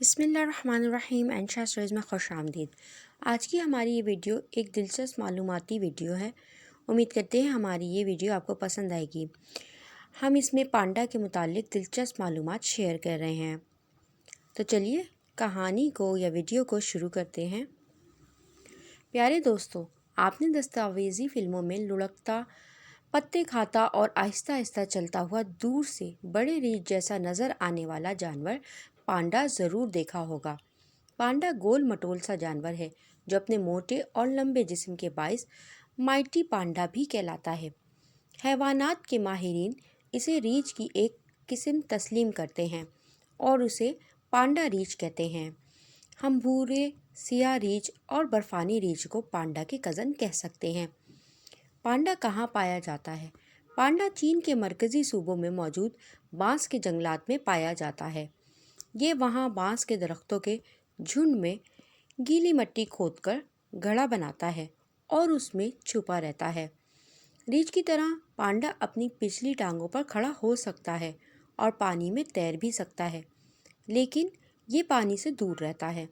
بسم اللہ الرحمن الرحیم انشا سٹوریز میں خوش آمدید۔ آج کی ہماری یہ ویڈیو ایک دلچسپ معلوماتی ویڈیو ہے۔ امید کرتے ہیں ہماری یہ ویڈیو آپ کو پسند آئے گی۔ ہم اس میں پانڈا کے متعلق دلچسپ معلومات شیئر کر رہے ہیں، تو چلیے کہانی کو یا ویڈیو کو شروع کرتے ہیں۔ پیارے دوستو، آپ نے دستاویزی فلموں میں لڑکتا، پتے کھاتا اور آہستہ آہستہ چلتا ہوا دور سے بڑے ریچھ جیسا نظر آنے والا جانور پانڈا ضرور دیکھا ہوگا۔ پانڈا گول مٹول سا جانور ہے جو اپنے موٹے اور لمبے جسم کے باعث مائٹی پانڈا بھی کہلاتا ہے۔ حیوانات کے ماہرین اسے ریچھ کی ایک قسم تسلیم کرتے ہیں اور اسے پانڈا ریچھ کہتے ہیں۔ ہم بھورے، سیاہ ریچھ اور برفانی ریچھ کو پانڈا کے کزن کہہ سکتے ہیں۔ پانڈا کہاں پایا جاتا ہے؟ پانڈا چین کے مرکزی صوبوں میں موجود بانس کے جنگلات میں پایا جاتا ہے۔ یہ وہاں بانس کے درختوں کے جھنڈ میں گیلی مٹی کھود کر گڑھا بناتا ہے اور اس میں چھپا رہتا ہے۔ ریچھ کی طرح پانڈا اپنی پچھلی ٹانگوں پر کھڑا ہو سکتا ہے اور پانی میں تیر بھی سکتا ہے، لیکن یہ پانی سے دور رہتا ہے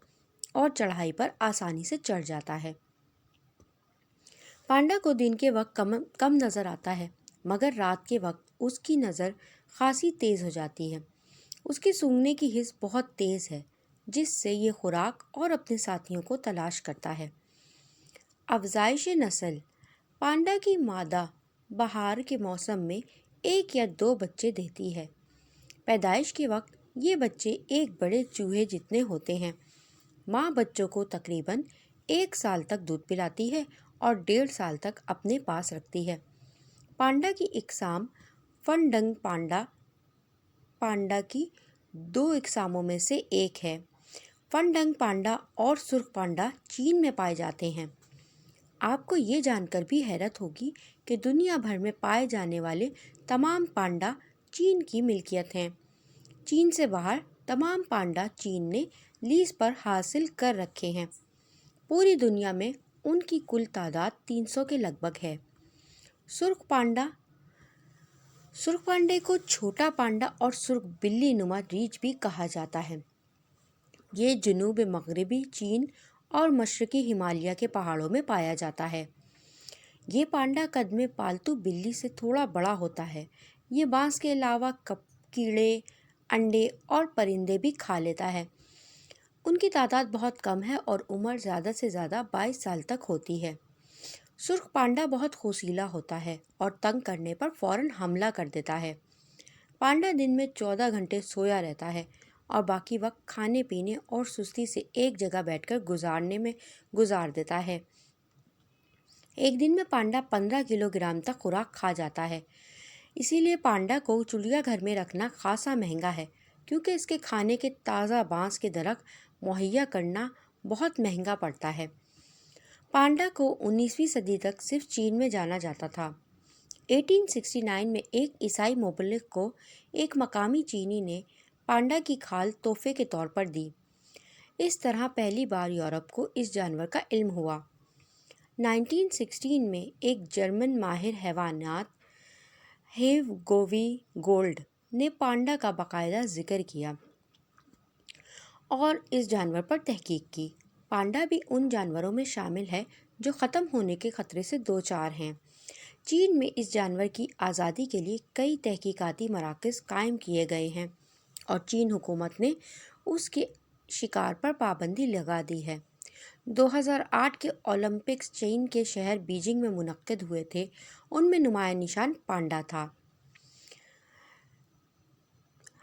اور چڑھائی پر آسانی سے چڑھ جاتا ہے۔ پانڈا کو دن کے وقت کم نظر آتا ہے، مگر رات کے وقت اس کی نظر خاصی تیز ہو جاتی ہے۔ اس کی سونگھنے کی حس بہت تیز ہے، جس سے یہ خوراک اور اپنے ساتھیوں کو تلاش کرتا ہے۔ افزائش نسل: پانڈا کی مادہ بہار کے موسم میں 1 یا 2 بچے دیتی ہے۔ پیدائش کے وقت یہ بچے ایک بڑے چوہے جتنے ہوتے ہیں۔ ماں بچوں کو تقریباً 1 سال تک دودھ پلاتی ہے اور 1.5 سال تک اپنے پاس رکھتی ہے۔ پانڈا کی اقسام فن ڈنگ پانڈا پانڈا کی 2 اقساموں میں سے ایک ہے۔ فن ڈنگ پانڈا اور سرخ پانڈا چین میں پائے جاتے ہیں۔ آپ کو یہ جان کر بھی حیرت ہوگی کہ دنیا بھر میں پائے جانے والے تمام پانڈا چین کی ملکیت ہیں۔ چین سے باہر تمام پانڈا چین نے لیز پر حاصل کر رکھے ہیں۔ پوری دنیا میں ان کی کل تعداد 300 کے لگ بھگ ہے۔ سرخ پانڈے کو چھوٹا پانڈا اور سرخ بلی نما ریچھ بھی کہا جاتا ہے۔ یہ جنوب مغربی چین اور مشرقی ہمالیہ کے پہاڑوں میں پایا جاتا ہے۔ یہ پانڈا قد میں پالتو بلی سے تھوڑا بڑا ہوتا ہے۔ یہ بانس کے علاوہ کیڑے، انڈے اور پرندے بھی کھا لیتا ہے۔ ان کی تعداد بہت کم ہے اور عمر زیادہ سے زیادہ 22 سال تک ہوتی ہے۔ سرخ پانڈا بہت خوسیلا ہوتا ہے اور تنگ کرنے پر فوراً حملہ کر دیتا ہے۔ پانڈا دن میں 14 گھنٹے سویا رہتا ہے اور باقی وقت کھانے پینے اور سستی سے ایک جگہ بیٹھ کر گزارنے میں گزار دیتا ہے۔ ایک دن میں پانڈا 15 کلو گرام تک خوراک کھا جاتا ہے۔ اسی لیے پانڈا کو چڑیا گھر میں رکھنا خاصا مہنگا ہے، کیونکہ اس کے کھانے کے تازہ بانس کے درخت مہیا کرنا بہت مہنگا پڑتا ہے۔ پانڈا کو 19ویں صدی تک صرف چین میں جانا جاتا تھا۔ 1869 میں ایک عیسائی مبلغ کو ایک مقامی چینی نے پانڈا کی کھال تحفے کے طور پر دی۔ اس طرح پہلی بار یورپ کو اس جانور کا علم ہوا۔ 1916 میں ایک جرمن ماہر حیوانات ہیو گووی گولڈ نے پانڈا کا باقاعدہ ذکر کیا اور اس جانور پر تحقیق کی۔ پانڈا بھی ان جانوروں میں شامل ہے جو ختم ہونے کے خطرے سے دوچار ہیں۔ چین میں اس جانور کی آزادی کے لیے کئی تحقیقاتی مراکز قائم کیے گئے ہیں اور چین حکومت نے اس کے شکار پر پابندی لگا دی ہے۔ 2008 کے اولمپکس چین کے شہر بیجنگ میں منعقد ہوئے تھے، ان میں نمایاں نشان پانڈا تھا۔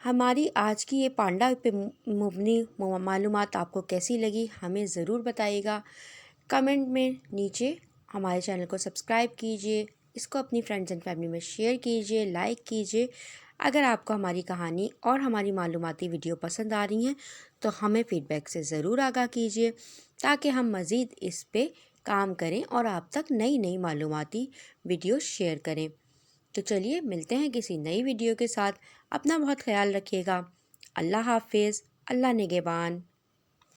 ہماری آج کی یہ پانڈا پہ مبنی معلومات آپ کو کیسی لگی ہمیں ضرور بتائیے گا۔ کمنٹ میں نیچے ہمارے چینل کو سبسکرائب کیجیے، اس کو اپنی فرینڈز اینڈ فیملی میں شیئر کیجیے، لائک کیجیے۔ اگر آپ کو ہماری کہانی اور ہماری معلوماتی ویڈیو پسند آ رہی ہیں تو ہمیں فیڈ بیک سے ضرور آگاہ کیجیے، تاکہ ہم مزید اس پہ کام کریں اور آپ تک نئی نئی معلوماتی ویڈیو شیئر کریں۔ تو چلیے ملتے ہیں کسی نئی ویڈیو کے ساتھ۔ اپنا بہت خیال رکھیے گا۔ اللہ حافظ، اللہ نگہبان۔